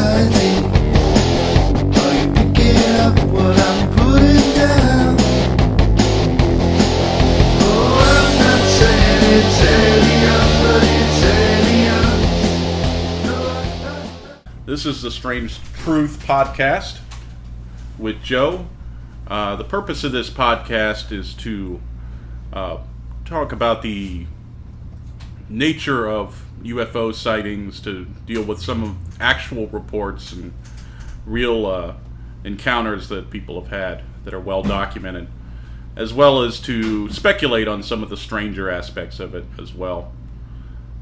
society. Are you picking up what I'm putting down? Oh, I'm not saying it's alien, but it's alien. No, I'm not. This is the Strange Truth podcast with Joe. The purpose of this podcast is to talk about the nature of UFO sightings, to deal with some actual reports and real encounters that people have had that are well documented, as well as to speculate on some of the stranger aspects of it as well.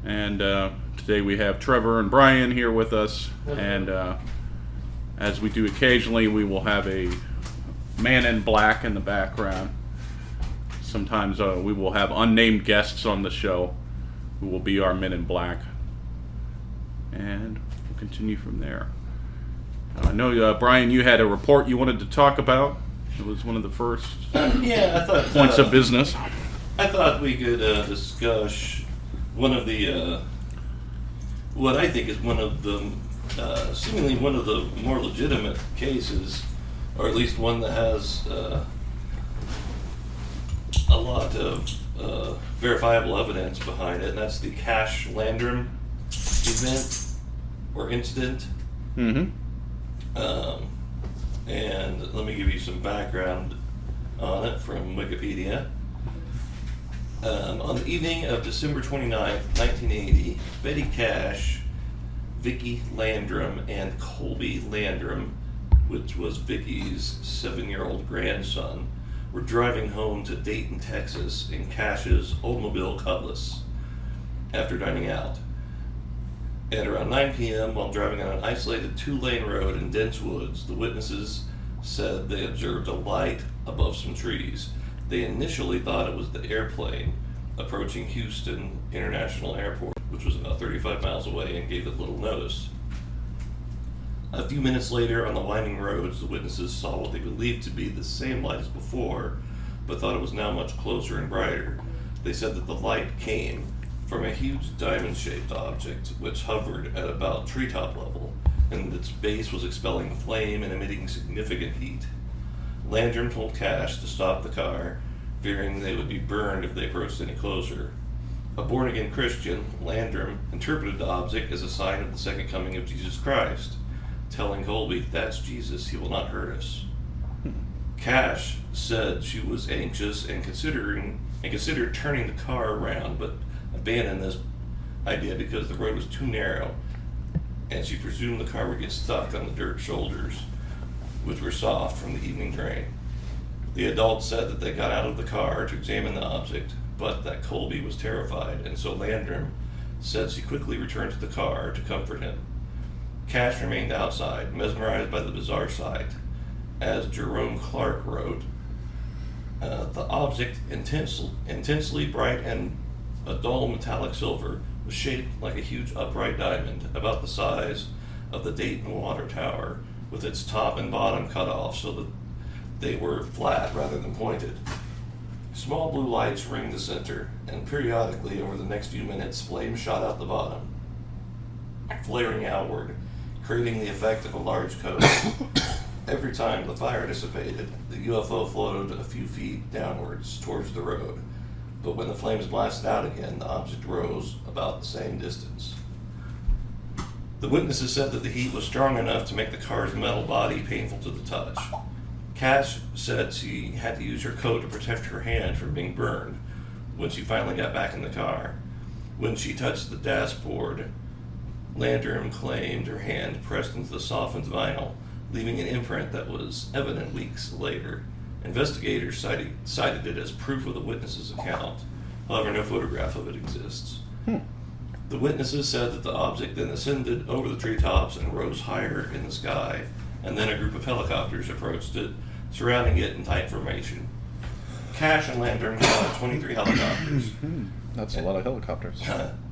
And today we have Trevor and Brian here with us, and as we do occasionally, we will have a man in black in the background. Sometimes we will have unnamed guests on the show who will be our men in black, and we'll continue from there. I know, Brian, you had a report you wanted to talk about. It was one of the first I thought points of business. I thought we could discuss one of the what I think is one of the seemingly one of the more legitimate cases, or at least one that has a lot of verifiable evidence behind it, and that's the Cash Landrum event or incident. Mm-hmm. And let me give you some background on it from Wikipedia. On the evening of December 29th, 1980, Betty Cash, Vicky Landrum, and Colby Landrum, which was Vicky's 7-year-old grandson, were driving home to Dayton, Texas in Cash's Oldsmobile Cutlass after dining out. At around 9 p.m., while driving on an isolated 2-lane road in dense woods, the witnesses said they observed a light above some trees. They initially thought it was the airplane approaching Houston International Airport, which was about 35 miles away, and gave it little notice. A few minutes later, on the winding roads, the witnesses saw what they believed to be the same light as before, but thought it was now much closer and brighter. They said that the light came from a huge diamond-shaped object which hovered at about treetop level, and its base was expelling flame and emitting significant heat. Landrum told Cash to stop the car, fearing they would be burned if they approached any closer. A born-again Christian, Landrum interpreted the object as a sign of the second coming of Jesus Christ, telling Colby, "That's Jesus, he will not hurt us." Cash said she was anxious and considered turning the car around, but abandoned this idea because the road was too narrow, and she presumed the car would get stuck on the dirt shoulders, which were soft from the evening rain. The adults said that they got out of the car to examine the object, but that Colby was terrified, and so Landrum said she quickly returned to the car to comfort him. Cash remained outside, mesmerized by the bizarre sight. As Jerome Clark wrote, the object, intensely bright and a dull metallic silver, was shaped like a huge upright diamond, about the size of the Dayton Water Tower, with its top and bottom cut off so that they were flat rather than pointed. Small blue lights ringed the center, and periodically over the next few minutes flames shot out the bottom, flaring outward, creating the effect of a large cone. Every time the fire dissipated, the UFO floated a few feet downwards towards the road, but when the flames blasted out again, the object rose about the same distance. The witnesses said that the heat was strong enough to make the car's metal body painful to the touch. Cash said she had to use her coat to protect her hand from being burned when she finally got back in the car. When she touched the dashboard, Landrum claimed her hand pressed into the softened vinyl, leaving an imprint that was evident weeks later. Investigators cited it as proof of the witness's account. However, no photograph of it exists. The witnesses said that the object then ascended over the treetops and rose higher in the sky, and then a group of helicopters approached it, surrounding it in tight formation. Cash and Landrum saw 23 helicopters. That's a lot of helicopters.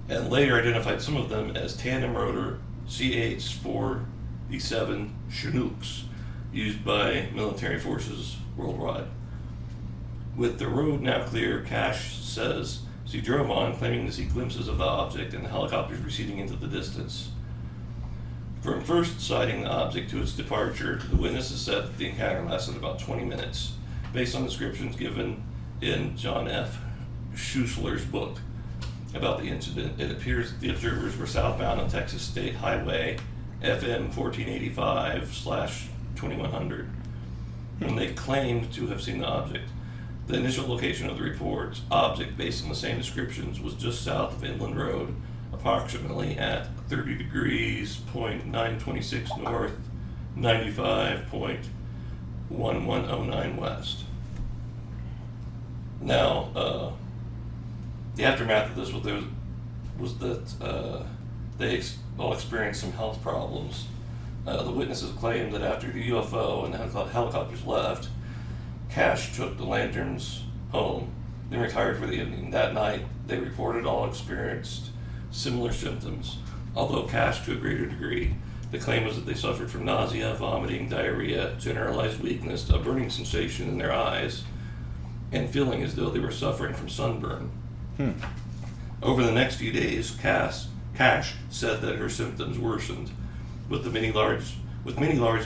And later identified some of them as tandem rotor CH-47 Chinooks, used by military forces worldwide. With the road now clear, Cash says she drove on, claiming to see glimpses of the object and the helicopters receding into the distance. From first sighting the object to its departure, the witnesses said that the encounter lasted about 20 minutes, based on descriptions given in John F. Schuessler's book about the incident. It appears that the observers were southbound on Texas State Highway FM 1485/2100 when they claimed to have seen the object. The initial location of the report's object, based on the same descriptions, was just south of Inland Road, approximately at 30 degrees, .926 north, 95.1109 west. Now, the aftermath of this was that they all experienced some health problems. The witnesses claimed that after the UFO and the helicopters left, Cash took the Landrums home, then retired for the evening. That night, they reported all experienced similar symptoms, although Cash to a greater degree. The claim was that they suffered from nausea, vomiting, diarrhea, generalized weakness, a burning sensation in their eyes, and feeling as though they were suffering from sunburn. Over the next few days, Cash said that her symptoms worsened, with many large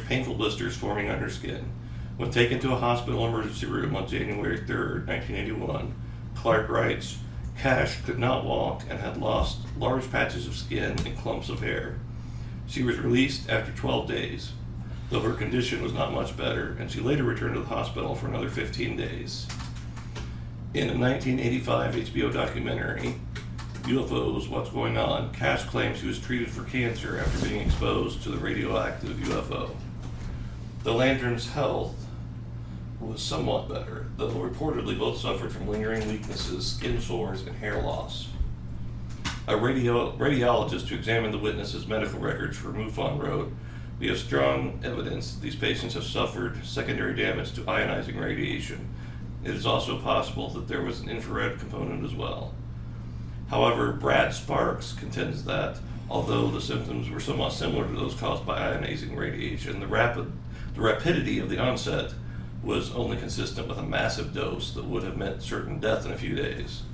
painful blisters forming on her skin. When taken to a hospital emergency room on January 3rd, 1981, Clark writes, Cash could not walk and had lost large patches of skin and clumps of hair. She was released after 12 days, though her condition was not much better, and she later returned to the hospital for another 15 days. In a 1985 HBO documentary, UFOs, What's Going On, Cash claims she was treated for cancer after being exposed to the radioactive UFO. The Landrum's health was somewhat better, though reportedly both suffered from lingering weaknesses, skin sores, and hair loss. A radiologist who examined the witnesses' medical records for MUFON wrote, "We have strong evidence that these patients have suffered secondary damage to ionizing radiation. It is also possible that there was an infrared component as well." However, Brad Sparks contends that, although the symptoms were somewhat similar to those caused by ionizing radiation, the rapidity of the onset was only consistent with a massive dose that would have meant certain death in a few days.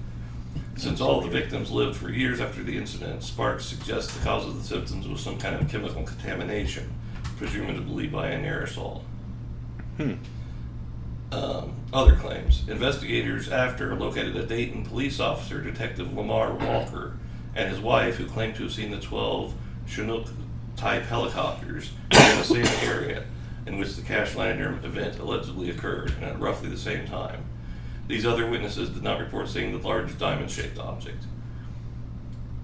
Since all the victims lived for years after the incident, Sparks suggests the cause of the symptoms was some kind of chemical contamination, presumably by an aerosol. Other claims. Investigators after located a Dayton police officer, Detective Lamar Walker, and his wife, who claimed to have seen the 12 Chinook-type helicopters in the same area in which the Cash Landrum event allegedly occurred, and at roughly the same time. These other witnesses did not report seeing the large diamond-shaped object.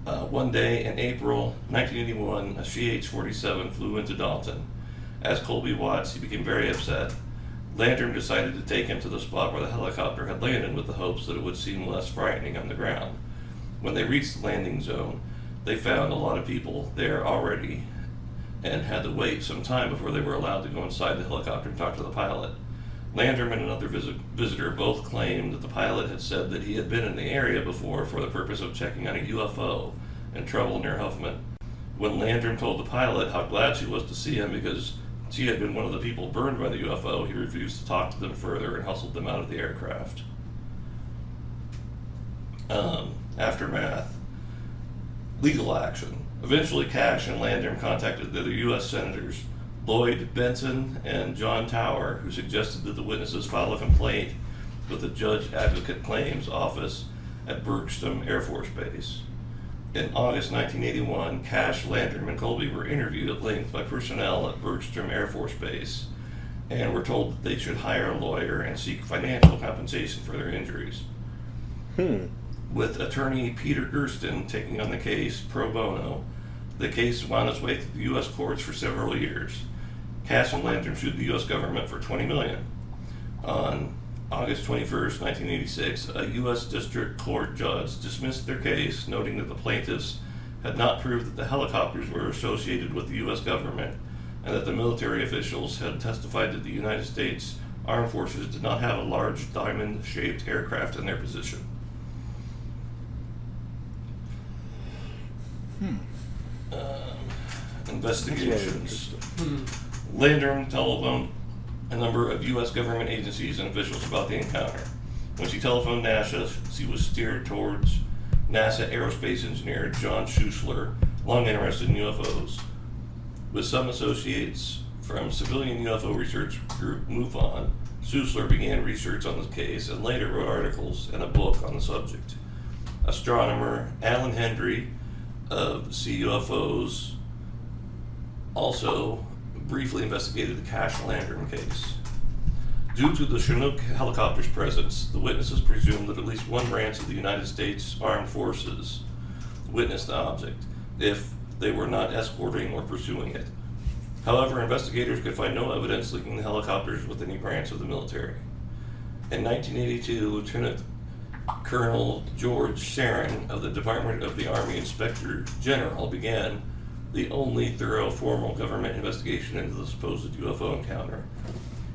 One day in April 1981, a CH-47 flew into Dalton. As Colby watched, he became very upset. Landrum decided to take him to the spot where the helicopter had landed with the hopes that it would seem less frightening on the ground. When they reached the landing zone, they found a lot of people there already and had to wait some time before they were allowed to go inside the helicopter and talk to the pilot. Landrum and another visitor both claimed that the pilot had said that he had been in the area before for the purpose of checking on a UFO in trouble near Huffman. When Landrum told the pilot how glad she was to see him because she had been one of the people burned by the UFO, he refused to talk to them further and hustled them out of the aircraft. Aftermath. Legal action. Eventually, Cash and Landrum contacted the U.S. Senators Lloyd Benson and John Tower, who suggested that the witnesses file a complaint with the Judge Advocate Claims Office at Bergstrom Air Force Base. In August 1981, Cash, Landrum, and Colby were interviewed at length by personnel at Bergstrom Air Force Base and were told that they should hire a lawyer and seek financial compensation for their injuries. With attorney Peter Gersten taking on the case pro bono, the case wound its way through the U.S. courts for several years. Cash and Landrum sued the U.S. government for $20 million. On August 21st, 1986, a U.S. District Court judge dismissed their case, noting that the plaintiffs had not proved that the helicopters were associated with the U.S. government and that the military officials had testified that the United States Armed Forces did not have a large diamond-shaped aircraft in their position. Investigations. Landrum telephoned a number of U.S. government agencies and officials about the encounter. When she telephoned NASA, she was steered towards NASA aerospace engineer John Schuessler, long interested in UFOs. With some associates from civilian UFO research group MUFON, Susler began research on the case and later wrote articles and a book on the subject. Astronomer Alan Hendry of CUFOs also briefly investigated the Cash Landrum case. Due to the Chinook helicopter's presence, the witnesses presumed that at least one branch of the United States Armed Forces witnessed the object, if they were not escorting or pursuing it. However, investigators could find no evidence linking the helicopters with any branch of the military. In 1982, Lieutenant Colonel George Sarin of the Department of the Army Inspector General began the only thorough formal government investigation into the supposed UFO encounter.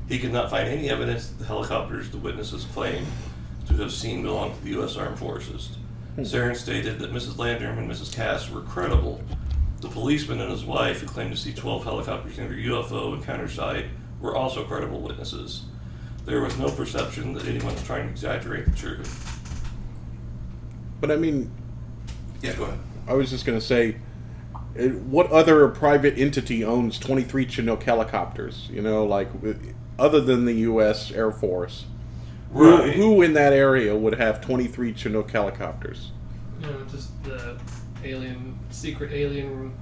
He could not find any evidence that the helicopters the witnesses claimed to have seen belonged to the U.S. Armed Forces. Sarin stated that Mrs. Landrum and Mrs. Cass were credible. The policeman and his wife, who claimed to see 12 helicopters near the UFO encounter site, were also credible witnesses. There was no perception that anyone was trying to exaggerate the truth. But I mean, Yeah, go ahead. I was just going to say, what other private entity owns 23 Chinook helicopters? You know, like, other than the U.S. Air Force. Right. Who in that area would have 23 Chinook helicopters? You know, just the secret alien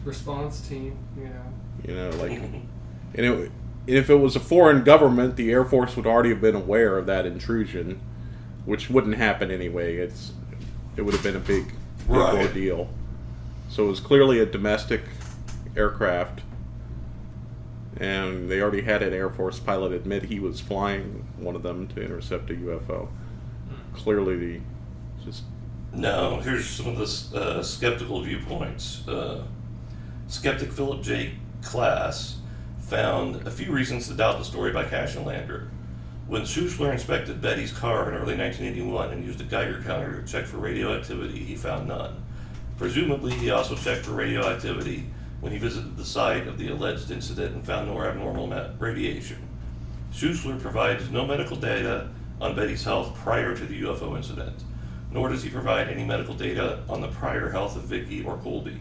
response team, you know. You know, like, and if it was a foreign government, the Air Force would already have been aware of that intrusion, which wouldn't happen anyway. It would have been a big Right. ordeal. So it was clearly a domestic aircraft, and they already had an Air Force pilot admit he was flying one of them to intercept a UFO. Clearly, just Now, here's some of the skeptical viewpoints. Skeptic Philip J. Klass found a few reasons to doubt the story by Cash and Landrum. When Schussler inspected Betty's car in early 1981 and used a Geiger counter to check for radioactivity, he found none. Presumably, he also checked for radioactivity when he visited the site of the alleged incident and found no abnormal radiation. Schussler provides no medical data on Betty's health prior to the UFO incident, nor does he provide any medical data on the prior health of Vicky or Colby.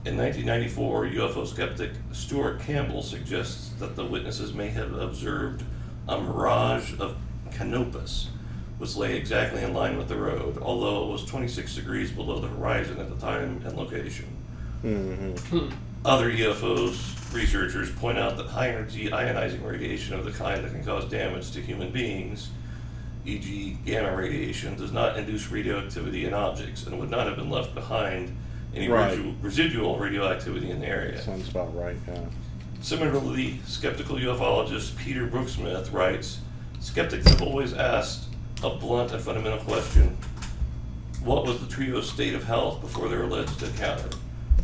In 1994, UFO skeptic Stuart Campbell suggests that the witnesses may have observed a mirage of Canopus, which lay exactly in line with the road, although it was 26 degrees below the horizon at the time and location. Other UFOs researchers point out that high-energy ionizing radiation of the kind that can cause damage to human beings, e.g. gamma radiation, does not induce radioactivity in objects and would not have been left behind any Right. residual radioactivity in the area. sounds about right. Yeah. Similarly, skeptical ufologist Peter Brooksmith writes, skeptics have always asked a blunt and fundamental question: what was the trio's state of health before their alleged encounter?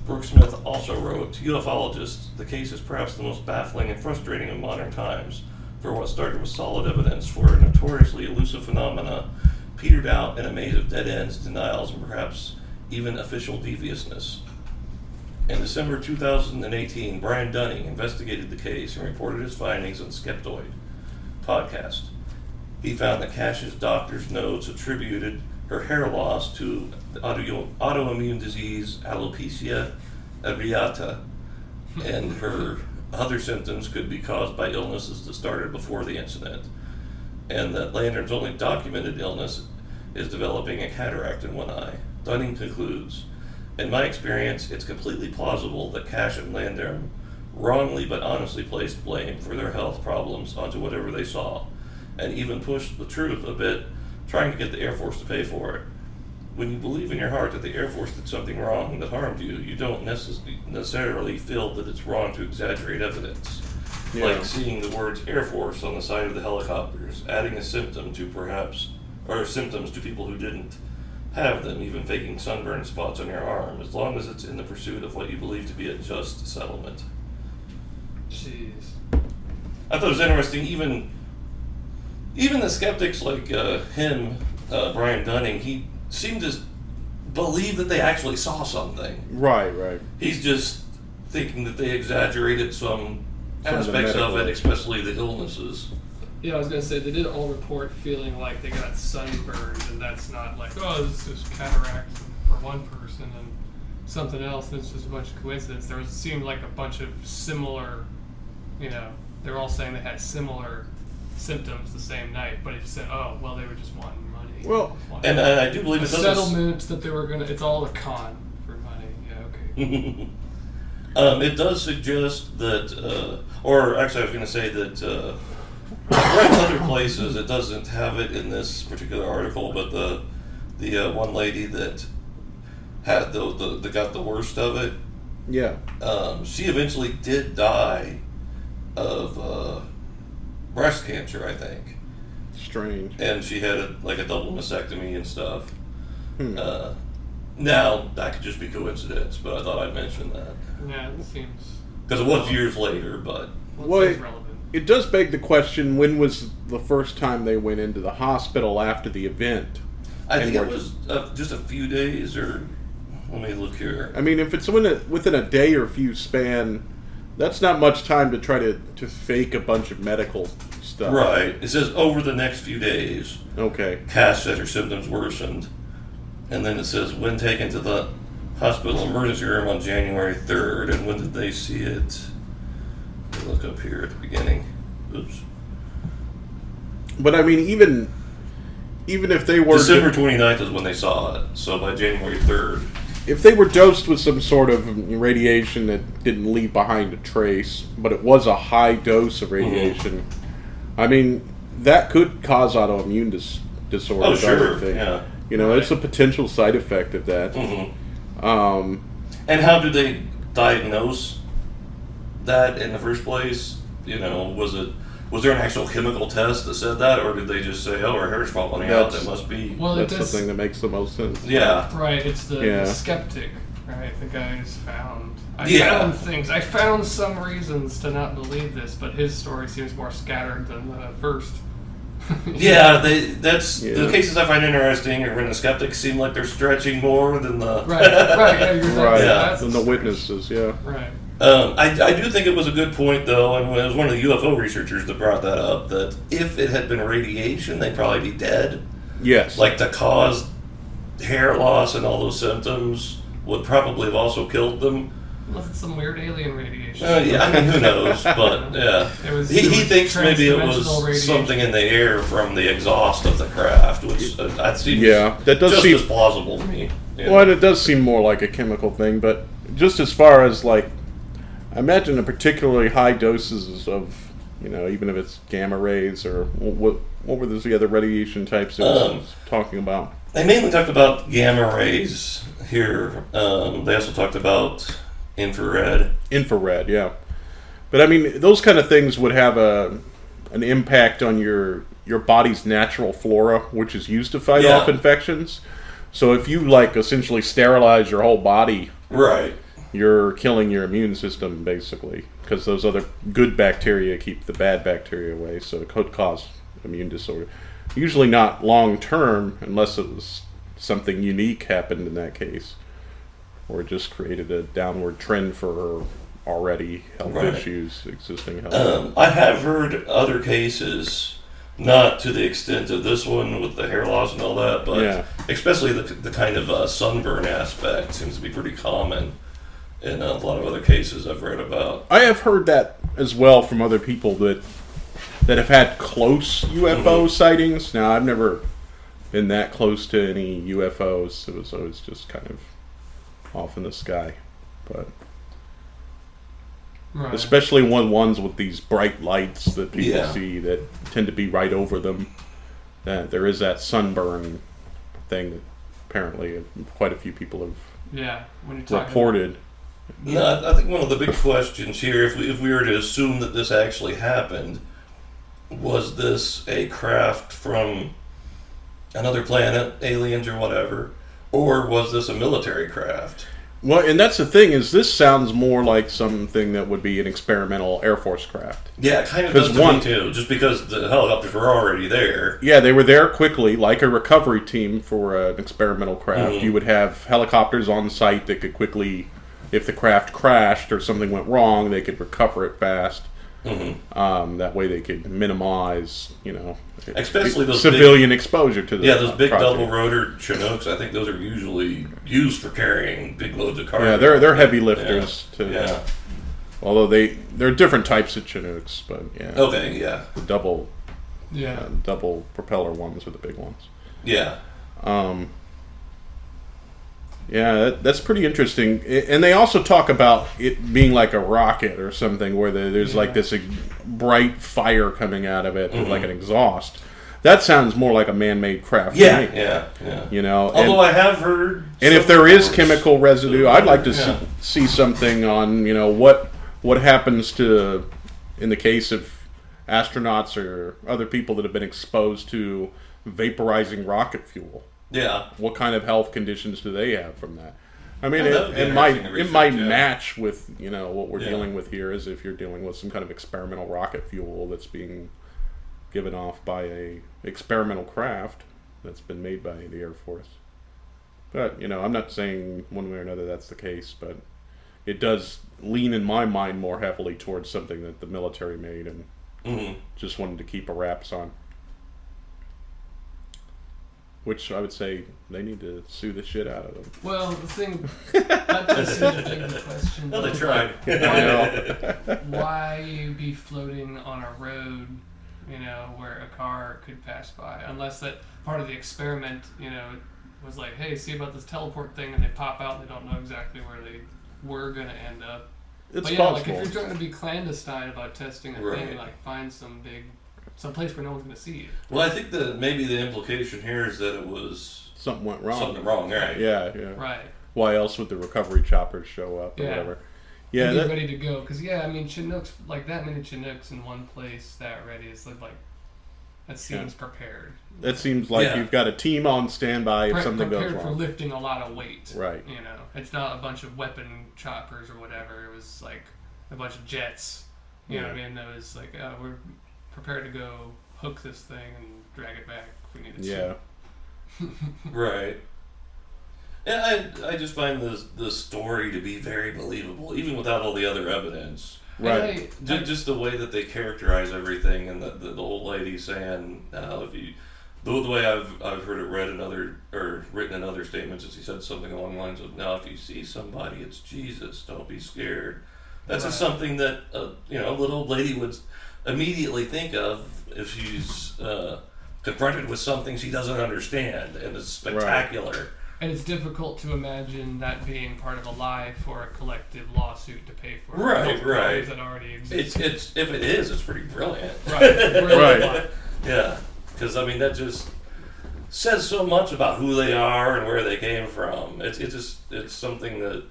Brooksmith also wrote, to ufologists, the case is perhaps the most baffling and frustrating of modern times, for what started with solid evidence for a notoriously elusive phenomena petered out in a maze of dead ends, denials, and perhaps even official deviousness. In December 2018, Brian Dunning investigated the case and reported his findings on Skeptoid podcast. He found that Cash's doctor's notes attributed her hair loss to the autoimmune disease alopecia areata, and her other symptoms could be caused by illnesses that started before the incident, and that Landrum's only documented illness is developing a cataract in one eye. Dunning concludes, in my experience, it's completely plausible that Cash and Landrum wrongly but honestly placed blame for their health problems onto whatever they saw, and even pushed the truth a bit, trying to get the Air Force to pay for it. When you believe in your heart that the Air Force did something wrong that harmed you, you don't necessarily feel that it's wrong to exaggerate evidence. Yeah. Like seeing the words Air Force on the side of the helicopters, adding a symptom to symptoms to people who didn't have them, even faking sunburn spots on your arm, as long as it's in the pursuit of what you believe to be a just settlement. Jeez. I thought it was interesting, even the skeptics like him, Brian Dunning, he seemed to believe that they actually saw something. Right. He's just thinking that they exaggerated some Some of the aspects of medical- it, especially the illnesses. Yeah, I was gonna say they did all report feeling like they got sunburned, and that's not like, oh, this is cataract for one person, and something else, and it's just a bunch of coincidence. Seemed like a bunch of similar, they're all saying they had similar symptoms the same night, but it just said, oh, well, they were just wanting money. Well, And I do believe a it doesn't... settlement that they were going to, it's all a con for money. Yeah, okay. It does suggest that, or actually I was going to say that, right in other places, it doesn't have it in this particular article, but the one lady that had that got the worst of it, Yeah. she eventually did die of breast cancer, I think. Strange. And she had a double mastectomy and stuff. Now, that could just be coincidence, but I thought I'd mention that. Yeah, it seems. Because it was years later, but... Well, Seems relevant. it does beg the question, when was the first time they went into the hospital after the event? I think And it was just a few days, or... Let me look here. I mean, if it's within a day or few span, that's not much time to try to fake a bunch of medical stuff. Right. It says, over the next few days, Okay. Cass said her symptoms worsened. And then it says, when taken to the hospital emergency room on January 3rd, and when did they see it? Let me look up here at the beginning. Oops. But I mean, even if they were... December 29th is when they saw it, so by January 3rd. If they were dosed with some sort of radiation that didn't leave behind a trace, but it was a high dose of radiation, I mean, that could cause autoimmune disorders. Oh, sure, I think. yeah. It's a potential side effect of that. And how did they diagnose that in the first place? Was there an actual chemical test that said that, or did they just say, "Oh, her hair's falling out"? That must be. Well, That's it the does, thing that makes the most sense. Yeah. Right, it's the Yeah. skeptic, right? The guy who's found. I Yeah. found things. I found some reasons to not believe this, but his story seems more scattered than the first. Yeah, that's Yeah. the cases I find interesting are when the skeptics seem like they're stretching more than the. Right, yeah, you're right. Right, That's and the witnesses, yeah. Right. I do think it was a good point, though, and it was one of the UFO researchers that brought that up, that if it had been radiation, they'd probably be dead. Yes. Like, to cause hair loss and all those symptoms would probably have also killed them. Unless it's some weird alien radiation. Yeah, I mean, who knows, but, yeah. It was He thinks maybe it transdimensional was radiation. something in the air from the exhaust of the craft, which that seems Yeah, that does just seem- as plausible to me. Yeah. Well, and it does seem more like a chemical thing, but just as far as, like, I imagine a particularly high doses of, even if it's gamma rays or what were the other radiation types it was talking about? They mainly talked about gamma rays here. They also talked about infrared. Infrared, yeah. But I mean, those kind of things would have an impact on your body's natural flora, which is used to fight Yeah. off infections. So if you essentially sterilize your whole body, Right. you're killing your immune system basically, because those other good bacteria keep the bad bacteria away. So it could cause immune disorder. Usually not long term, unless it was something unique happened in that case, or it just created a downward trend for already health Right. issues, existing health. I have heard other cases, not to the extent of this one with the hair loss and all that, but Yeah. especially the kind of sunburn aspect seems to be pretty common in a lot of other cases I've read about. I have heard that as well from other people that have had close UFO sightings. Now, I've never been that close to any UFOs. It was always just kind of off in the sky. But Right. especially ones with these bright lights that people Yeah. see that tend to be right over them. That there is that sunburn thing that apparently quite a few people have Yeah. When you're talking reported. No, I think one of the big questions here, if we were to assume that this actually happened, was this a craft from another planet, aliens or whatever, or was this a military craft? Well, and that's the thing, is this sounds more like something that would be an experimental Air Force craft. Yeah, it kind of 'Cause does to me too, just because the helicopters were already there. Yeah, they were there quickly, like a recovery team for an experimental craft. Mhm. You would have helicopters on site that could quickly, if the craft crashed or something went wrong, they could recover it fast. That way they could minimize, Especially those civilian exposure to the those big project. double rotor Chinooks. I think those are usually used for carrying big loads of cargo. Yeah, they're heavy lifters too. Yeah. Although there are different types of Chinooks, but yeah. Okay. Yeah. The double Yeah. double propeller ones are the big ones. Yeah. Yeah, that's pretty interesting. And they also talk about it being like a rocket or something, where there's like this bright fire coming out of it, like an exhaust. That sounds more like a man-made craft. Yeah, to me, yeah. and Although I have heard, if some there is reports- chemical residue, I'd like to see something on what happens to, in the case of astronauts or other people that have been exposed to vaporizing rocket fuel. Yeah. What kind of health conditions do they have from that? I mean, that would be it might interesting to might research, match with what we're Yeah. dealing with here, as if you're dealing with some kind of experimental rocket fuel that's being given off by a experimental craft that's been made by the Air Force. But I'm not saying one way or another that's the case, but it does lean in my mind more heavily towards something that the military made and just wanted to keep a wraps on. Which I would say they need to sue the shit out of them. Well, the thing that does seem to beg the question. Well, they of, tried. Why be floating on a road, where a car could pass by? Unless that part of the experiment, was like, hey, see about this teleport thing, and they pop out and they don't know exactly where they were going to end up. It's But yeah, possible. like if you're trying to be clandestine about testing a Right. thing, like find some place where no one's going to see you. Well, I think that maybe the implication here is that it was Something went wrong. something wrong, right? Yeah. Right. Why else would the recovery choppers show up or Yeah. whatever? Yeah, Be ready to go. Because, Chinooks, like that many Chinooks in one place that ready is like, that seems prepared. that seems like Yeah. you've got a team on standby if something goes Prepared for wrong. lifting a lot of weight. Right. It's not a bunch of weapon choppers or whatever. It was like a bunch of jets. You know what I mean? That was like, we're prepared to go hook this thing and drag it back if we need it. Yeah. Right. And I just find the story to be very believable, even without all the other evidence. Right. Just the way that they characterize everything, and the old lady saying, if you, the way I've heard it read in written in other statements is he said something along the lines of, now if you see somebody, it's Jesus, don't be scared. That's just something that a little old lady would immediately think of if she's confronted with something she doesn't understand, and it's spectacular. And it's difficult to imagine that being part of a lie for a collective lawsuit to pay for Right. health problems that already exist. It's if it is, it's pretty brilliant. Right. It's really Right. a lie. Yeah, because that just says so much about who they are and where they came from. It's something that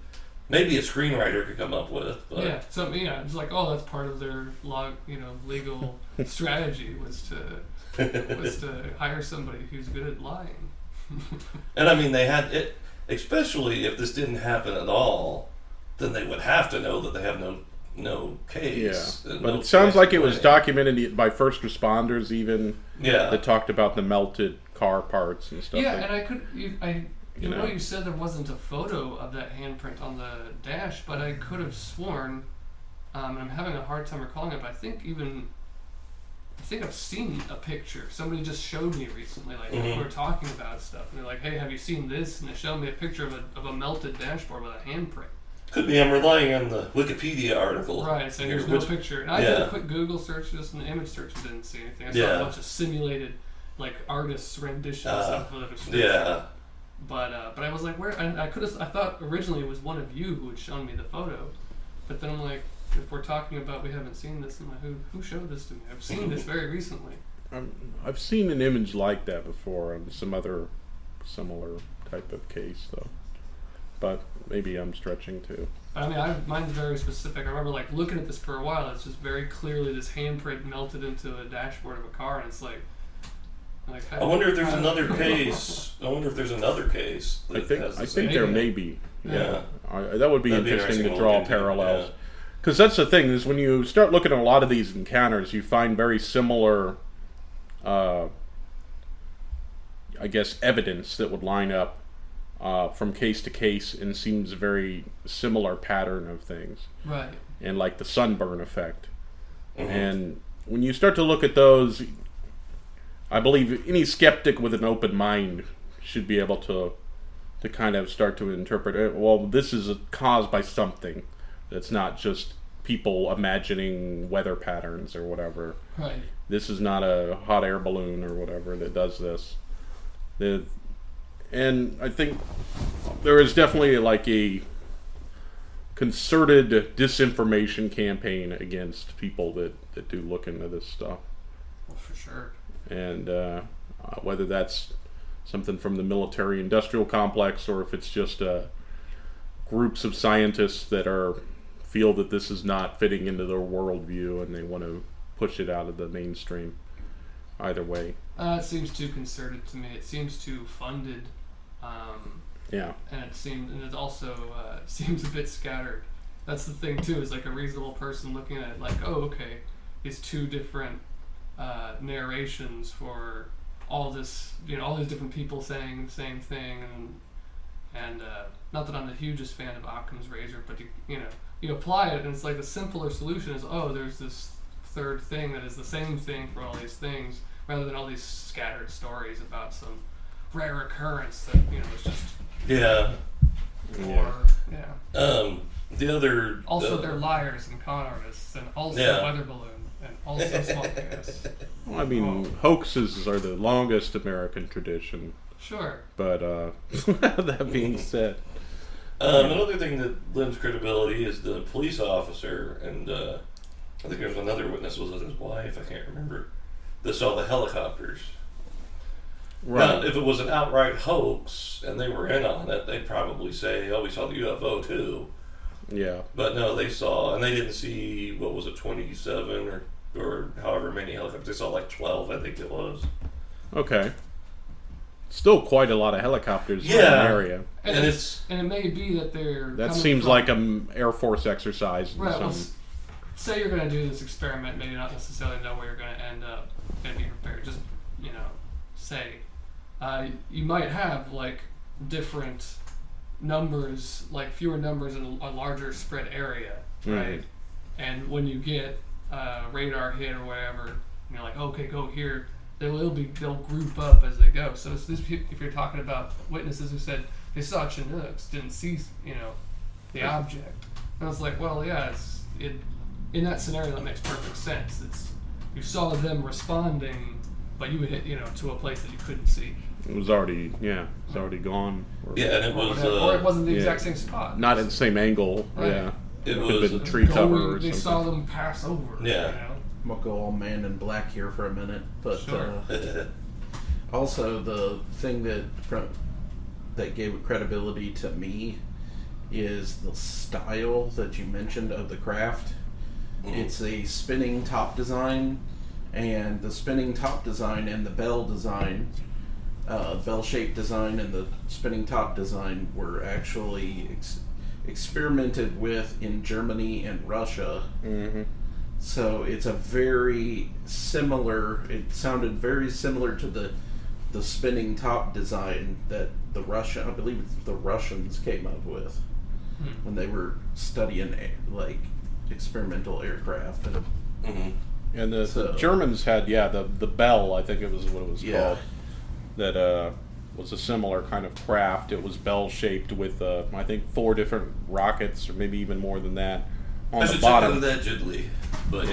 maybe a screenwriter could come up with. But Yeah, so it's like, that's part of their legal strategy was to hire somebody who's good at lying. and they had it, especially if this didn't happen at all, then they would have to know that they have no case. Yeah. and But no it sounds like it was case. documented by first responders even. Yeah. That talked about the melted car parts and stuff. Yeah, and you said there wasn't a photo of that handprint on the dash, but I could have sworn, and I'm having a hard time recalling it, but I think I've seen a picture. Somebody just showed me recently, we were talking about stuff, and they're like, hey, have you seen this? And they showed me a picture of a melted dashboard with a handprint. Could be I'm relying on the Wikipedia article. Right, so there's no picture. And I did a quick Google search, just an image search, and didn't see anything. I saw a bunch of simulated, artists' renditions of the description. Yeah. But I was like, where? I thought originally it was one of you who had shown me the photo, but then I'm like, if we're talking about we haven't seen this, I'm like, who showed this to me? I've seen this very recently. I've seen an image like that before on some other similar type of case, though. But maybe I'm stretching too. I mean, mine's very specific. I remember looking at this for a while. It's just very clearly this handprint melted into a dashboard of a car, and it's like I wonder if there's another case. I that think has the I same- think there may be. Yeah. That would be That'd be interesting to to draw look into, parallels. yeah. Because that's the thing, is when you start looking at a lot of these encounters, you find very similar, evidence that would line up from case to case and seems a very similar pattern of things. Right. And like the sunburn effect. And when you start to look at those, I believe any skeptic with an open mind should be able to kind of start to interpret it. Well, this is caused by something that's not just people imagining weather patterns or whatever. Right. This is not a hot air balloon or whatever that does this. And I think there is definitely like a concerted disinformation campaign against people that do look into this stuff. Well, for sure. And whether that's something from the military-industrial complex or if it's just groups of scientists that feel that this is not fitting into their worldview and they want to push it out of the mainstream. Either way. It seems too concerted to me. It seems too funded. Yeah. And it also seems a bit scattered. That's the thing too, is like a reasonable person looking at it like, oh, okay, these two different narrations for all this, all these different people saying the same thing, and not that I'm the hugest fan of Occam's razor, but you apply it, and it's like the simpler solution is, oh, there's this third thing that is the same thing for all these things, rather than all these scattered stories about some rare occurrence that is just Yeah. The other also they're liars and con artists and also weather balloon and also swamp gas. Well, I mean, hoaxes are the longest American tradition. Sure. But that being said, another thing that lends credibility is the police officer, and I think there's another witness, was it his wife? I can't remember. That saw the helicopters. right? Now, if it was an outright hoax and they were in on it, they'd probably say, "Oh, we saw the UFO too." Yeah. But no, they saw, and they didn't see, what was it, 27 or however many helicopters. They saw like 12, I think it was. Okay. Still quite a lot of helicopters in the area. And it may be that they're That coming seems from, like an Air Force exercise. In right. some... Well, say you're going to do this experiment, maybe not necessarily know where you're going to end up and be prepared. Just say you might have like different numbers, like fewer numbers in a larger spread area, right? And when you get radar hit or whatever, you're like, okay, go here. They'll group up as they go. So it's this, if you're talking about witnesses who said they saw Chinooks, didn't see the object, and it's like, well, yeah, in that scenario that makes perfect sense. You saw them responding, but you would hit to a place that you couldn't see. It was already gone. and it was or it wasn't the exact same spot. Not at the same angle. Right. Yeah. It could have was been a tree cover or They something. saw them pass over. Yeah. I'm gonna go all man in black here for a minute, but Sure. also the thing that gave it credibility to me is the style that you mentioned of the craft. It's a spinning top design, and the spinning top design and the bell design, bell-shaped design and the spinning top design were actually experimented with in Germany and Russia. Mm-hmm. So it's a very similar. It sounded very similar to the spinning top design that I believe it's the Russians came up with when they were studying like experimental aircraft. And the Germans had the bell, I think it was what it was called. That was a similar kind of craft. It was bell shaped with I think 4 different rockets, or maybe even more than that, on the bottom. Allegedly, but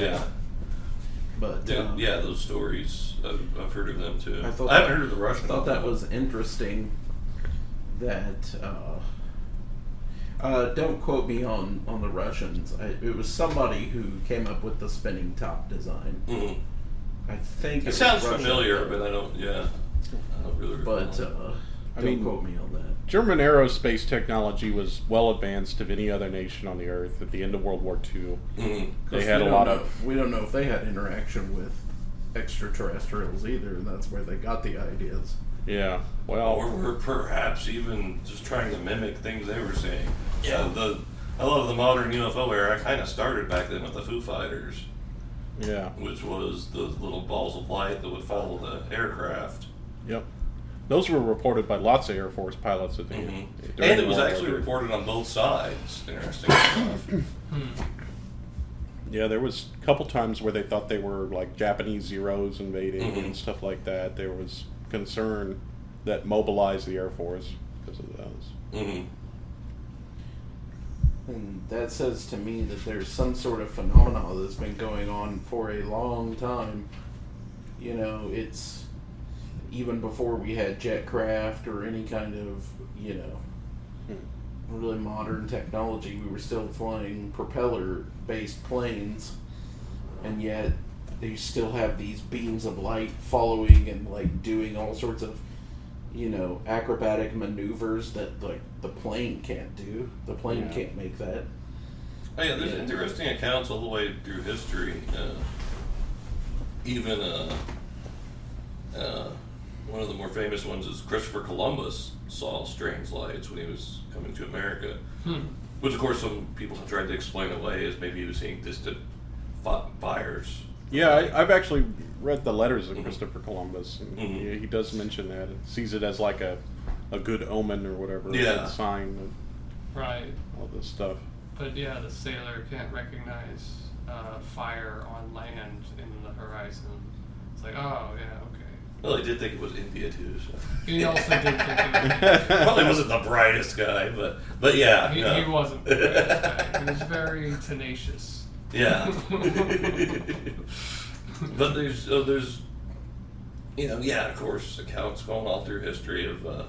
But those stories I've heard of them too. I haven't heard of the Russian. I thought that was interesting. That don't quote me on the Russians. It was somebody who came up with the spinning top design. I think it sounds Russian, familiar, but I don't. Yeah, I don't really recall. But don't quote me on that. German aerospace technology was well advanced of any other nation on the earth at the end of World War II. They had a lot of... We don't know if they had interaction with extraterrestrials either, and that's where they got the ideas. Yeah, well... Or were perhaps even just trying to mimic things they were saying. Yeah, a lot of the modern UFO era kind of started back then with the Foo Fighters. Yeah. Which was the little balls of light that would follow the aircraft. Yep. Those were reported by lots of Air Force pilots at the end. And it was actually reported on both sides. Interesting stuff. Yeah, there was a couple times where they thought they were like Japanese Zeros invading and stuff like that. There was concern that mobilized the Air Force because of those. Mm-hmm. And that says to me that there's some sort of phenomenon that's been going on for a long time. You know, it's even before we had jetcraft or any kind of, you know, really modern technology, we were still flying propeller-based planes, and yet you still have these beams of light following and like doing all sorts of, you know, acrobatic maneuvers that like the plane can't do. The plane can't make that. Oh, yeah, there's interesting accounts all the way through history. Even one of the more famous ones is Christopher Columbus saw strange lights when he was coming to America. Which, of course, some people have tried to explain away as maybe he was seeing distant fires. Yeah, I've actually read the letters of Christopher Columbus, and he does mention that. It sees it as like a good omen or whatever, a good sign of all this stuff. But yeah, the sailor can't recognize fire on land in the horizon. It's like, oh yeah, okay. Well, he did think it was India too. So. He also did think it was Probably wasn't the brightest guy, but yeah. He wasn't the brightest guy. He was very tenacious. Yeah. But there's you know, of course, accounts going all through history of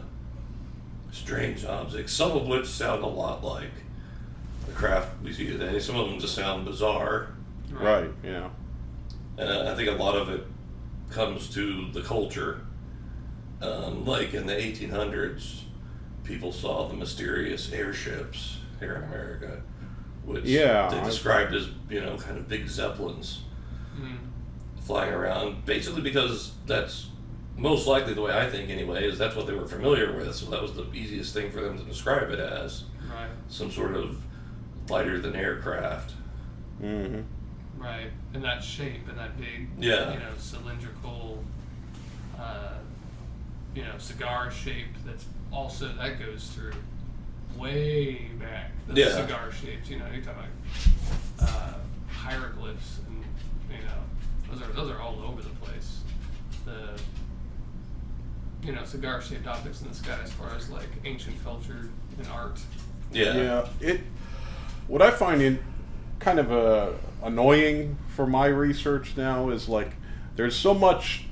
strange objects, some of which sound a lot like the craft we see today. Some of them just sound bizarre. Right, yeah. And I think a lot of it comes to the culture. Like in the 1800s, people saw the mysterious airships here in America, which they described as, you know, kind of big zeppelins flying around, basically because that's most likely, the way I think anyway, is that's what they were familiar with, so that was the easiest thing for them to describe it as. Right. Some sort of lighter than aircraft. Mm-hmm. Right, and that shape and that big, you know, cylindrical, you know, cigar shape. That's also that goes through way back. The cigar shapes, you know, you're talking about hieroglyphs, and you know, those are all over the place. The cigar shaped objects in the sky, as far as like ancient culture and art. Yeah. What I find kind of annoying for my research now is like there's so much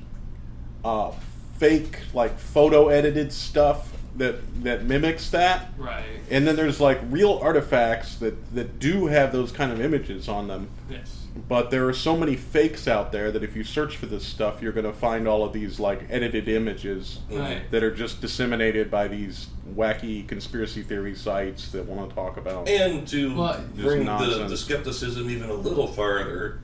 fake like photo edited stuff that mimics that, right? And then there's like real artifacts that do have those kind of images on them. Yes. But there are so many fakes out there that if you search for this stuff, you're going to find all of these like edited images that are just disseminated by these wacky conspiracy theory sites that want to talk about. And to bring the skepticism even a little farther,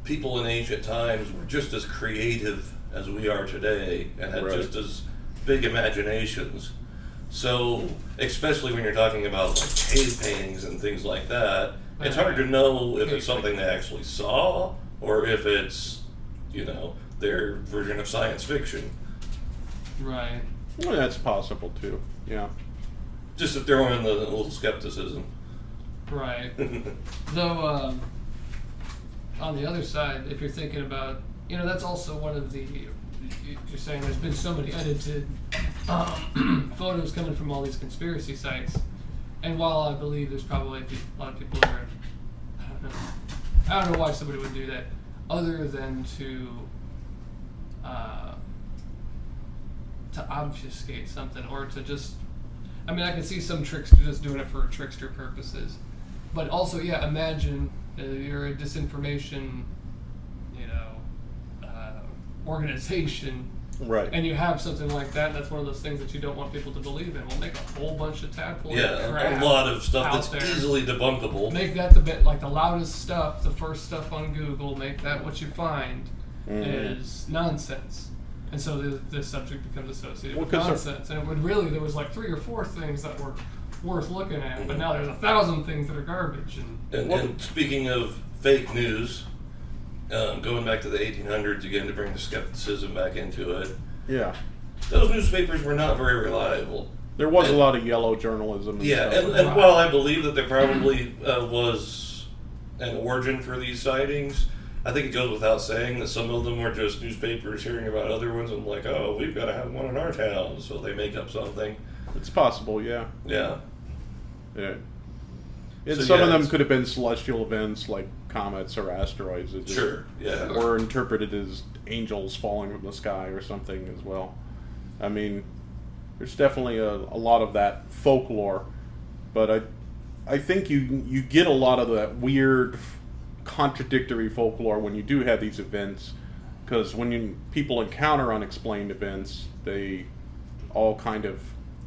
people in ancient times were just as creative as we are today and had just as big imaginations. So, especially when you're talking about like cave paintings and things like that, it's hard to know if it's something they actually saw or if it's, you know, their version of science fiction. Right. Well, that's possible too. Yeah. Just to throw in the little skepticism. Right. Though, on the other side, if you're thinking about, you know, that's also one of the, you're saying there's been so many edited photos coming from all these conspiracy sites. And while I believe there's probably a lot of people that are, I don't know why somebody would do that, other than to obfuscate something, or to just, I mean, I can see some trickster just doing it for trickster purposes, but also, imagine you're a disinformation, you know, organization. Right. And you have something like that, and that's one of those things that you don't want people to believe in. We'll make a whole bunch of tadpole crap a lot of stuff that's there. Easily debunkable. Make that the loudest stuff, the first stuff on Google, make that what you find is nonsense. And so this subject becomes associated with nonsense. And it would really, there was like 3 or 4 things that were worth looking at, but now there's 1,000 things that are garbage. And speaking of fake news, going back to the 1800s again to bring the skepticism back into it. Yeah. Those newspapers were not very reliable. There was a lot of yellow journalism. And while I believe that there probably was an origin for these sightings. I think it goes without saying that some of them were just newspapers hearing about other ones and like, oh, we've got to have one in our town, so they make up something. It's possible, yeah. Yeah. Yeah. And So, some yeah, of them it's- could have been celestial events like comets or asteroids that just Sure. Yeah. were interpreted as angels falling from the sky or something as well. I mean, there's definitely a lot of that folklore, but I think you get a lot of that weird, contradictory folklore when you do have these events, because when people encounter unexplained events, they all kind of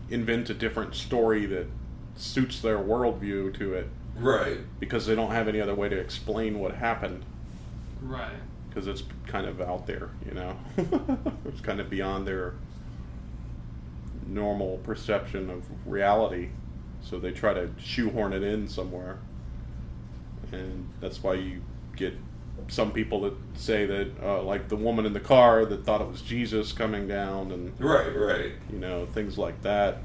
invent a different story that suits their worldview to it, Right. because they don't have any other way to explain what happened, Right. because it's kind of out there, you know. It's kind of beyond their normal perception of reality, so they try to shoehorn it in somewhere, and that's why you get some people that say that like the woman in the car that thought it was Jesus coming down, and Right. you know, things like that.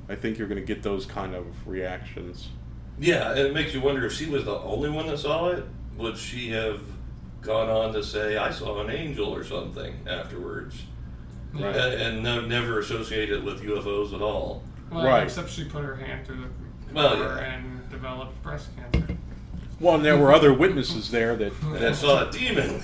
I think you're going to get those kind of reactions. Yeah, and it makes you wonder if she was the only one that saw it. Would she have gone on to say, I saw an angel or something afterwards? Right. And never associated with UFOs at all. Well, Right. except she put her hand through the Well, cover yeah. and developed breast cancer. Well, and there were other witnesses there that And saw a demon.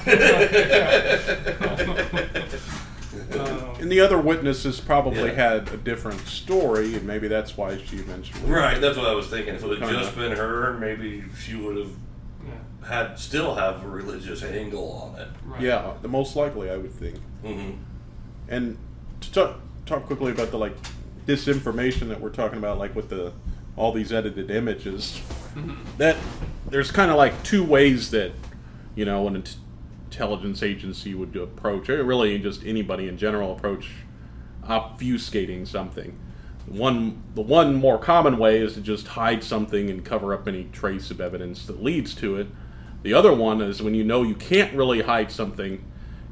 and the other witnesses probably Yeah. had a different story, and maybe that's why she eventually Right, that's what I was thinking. If it had Kinda. just been her, maybe she would have Yeah. still have a religious angle on it. Right. Yeah, the most likely, I would think. Mm-hmm. And to talk quickly about the like disinformation that we're talking about, like with the all these edited images, that there's kind of like two ways that, you know, an intelligence agency would approach, or really just anybody in general approach obfuscating something. The one more common way is to just hide something and cover up any trace of evidence that leads to it. The other one is when you know you can't really hide something,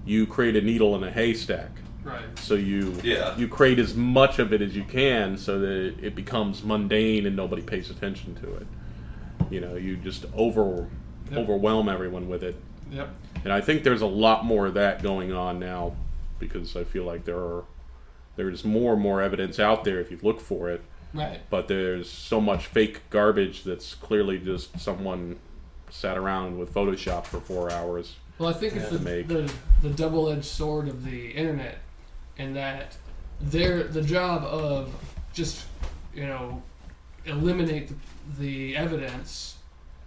you create a needle in a haystack. Right. So you Yeah. create as much of it as you can so that it becomes mundane and nobody pays attention to it. You know, you just overwhelm everyone with it. Yep. And I think there's a lot more of that going on now, because I feel like there's more and more evidence out there if you look for it, Right. but there's so much fake garbage that's clearly just someone sat around with Photoshop for 4 hours. Well, I think it's to make. the double-edged sword of the internet, in that the job of just, you know, eliminate the evidence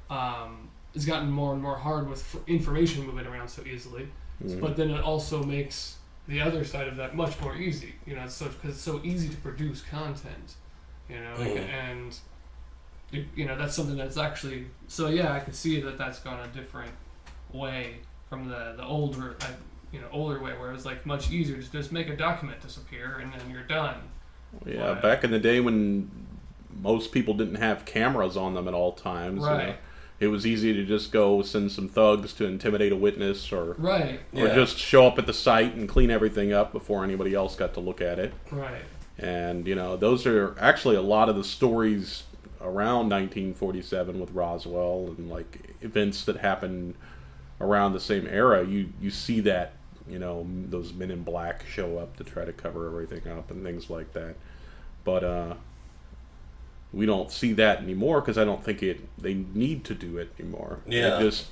has gotten more and more hard with information moving around so easily. Mhm. But then it also makes the other side of that much more easy, you know, because it's so easy to produce content, you know, and you know, that's something that's actually, so yeah, I could see that that's gone a different way from the older, older way, where it was like much easier to just make a document disappear and then you're done. Yeah, But- back in the day when most people didn't have cameras on them at all times, you know, Right. it was easy to just go send some thugs to intimidate a witness, or Right. Yeah. just show up at the site and clean everything up before anybody else got to look at it. Right. And, you know, those are actually a lot of the stories around 1947 with Roswell and, like, events that happened around the same era. You see that, you know, those men in black show up to try to cover everything up and things like that. But we don't see that anymore, because I don't think they need to do it anymore. Yeah. They just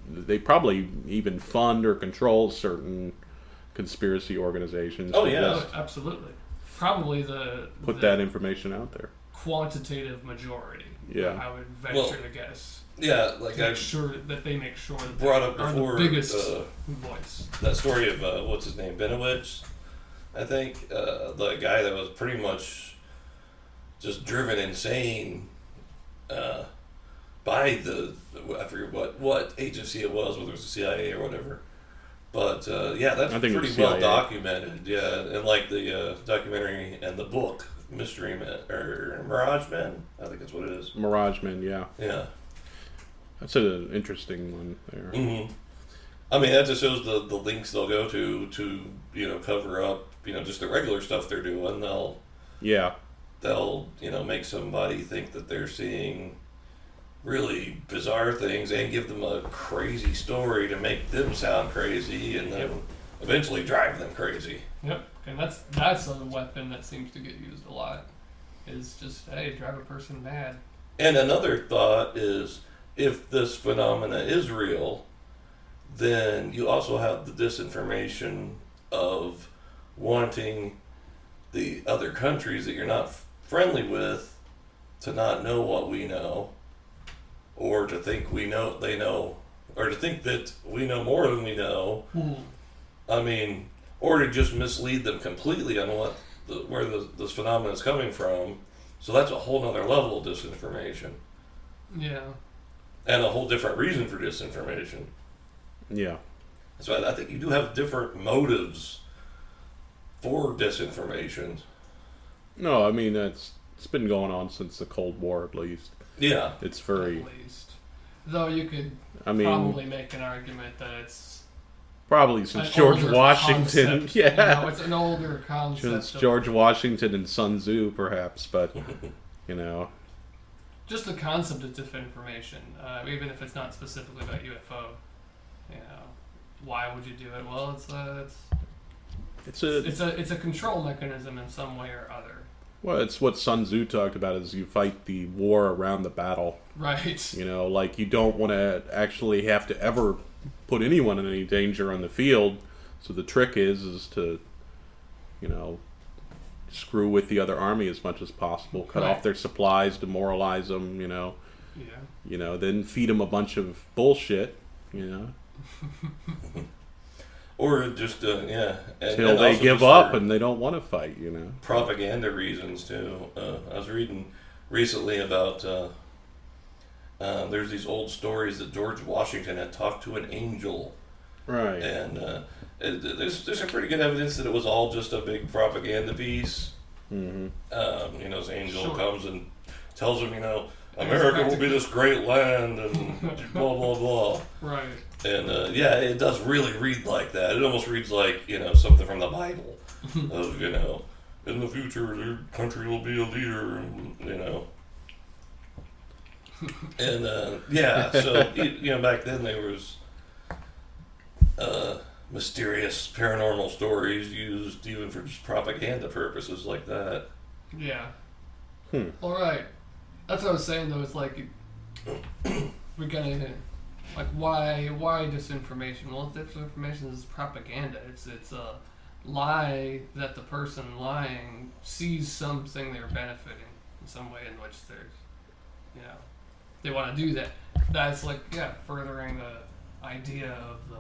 they probably even fund or control certain conspiracy organizations. Oh, to yeah. just Oh, absolutely. Probably the put that information out there. quantitative majority. Yeah. I would venture Well, to guess. Yeah, like To I make sure that they make sure that brought they up are before, the biggest voice. that story of what's his name, Benowitz, I think, the guy that was pretty much just driven insane by I forget what agency it was, whether it was the CIA or whatever. But yeah, that's I think it was pretty well CIA. documented. Yeah, and like the documentary and the book, Mystery Men or Mirage Men, I think that's what it is. Mirage Men, yeah. Yeah. That's an interesting one there. Mm-hmm. I mean, that just shows the links they'll go to cover up just the regular stuff they're doing. They'll Yeah. make somebody think that they're seeing really bizarre things and give them a crazy story to make them sound crazy and then eventually drive them crazy. Yep, and that's a weapon that seems to get used a lot. Is just, hey, drive a person mad. And another thought is, if this phenomena is real, then you also have the disinformation of wanting the other countries that you're not friendly with to not know what we know, or to think they know, or to think that we know more than we know. I mean, or to just mislead them completely on where this phenomenon is coming from. So that's a whole nother level of disinformation. Yeah. And a whole different reason for disinformation. Yeah. So I think you do have different motives for disinformation. No, I mean, it's been going on since the Cold War, at least. Yeah. It's very... At least. Though you could probably make an argument that it's... Probably since George Washington. Concept. Yeah. It's an older concept. Since George Washington and Sun Tzu, perhaps, but, Just the concept of disinformation, even if it's not specifically about UFO. Why would you do it? Well, it's a control mechanism in some way or other. Well, it's what Sun Tzu talked about, is you fight the war around the battle. Right. Like you don't want to actually have to ever put anyone in any danger on the field. So the trick is to, screw with the other army as much as possible, cut off their supplies, demoralize them, Yeah. Then feed them a bunch of bullshit, Or just, Till they give up and they don't want to fight, Propaganda reasons, too. I was reading recently about, there's these old stories that George Washington had talked to an angel. Right. And there's some pretty good evidence that it was all just a big propaganda piece. Mm-hmm. This angel comes and tells him, America will be this great land and blah, blah, blah. Right. And, it does really read like that. It almost reads like, something from the Bible. Of, in the future, your country will be a leader, and, And, so, back then there was mysterious paranormal stories used even for just propaganda purposes like that. Yeah. All right. That's what I was saying, though. It's like, we're gonna, why disinformation? Well, disinformation is propaganda. It's a lie that the person lying sees something they're benefiting in some way in which there's, they want to do that. That's furthering the idea of the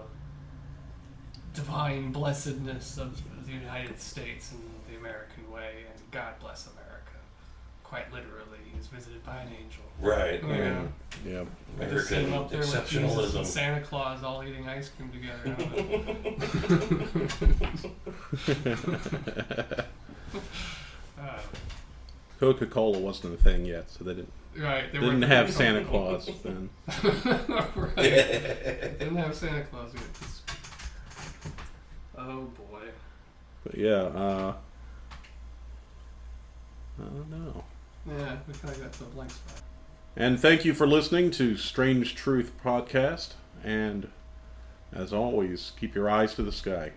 divine blessedness of the United States and the American way, and God bless America. Quite literally, he is visited by an angel. Right. Yeah. Just sitting up there with Jesus Exceptionalism. and Santa Claus all eating ice cream together. Coca-Cola wasn't a thing yet, so they didn't have Santa Claus then. Right. Didn't have Santa Claus yet. Oh boy. But yeah, I don't know. Yeah, we kind of got to a blank spot. And thank you for listening to Strange Truth Podcast. And as always, keep your eyes to the sky.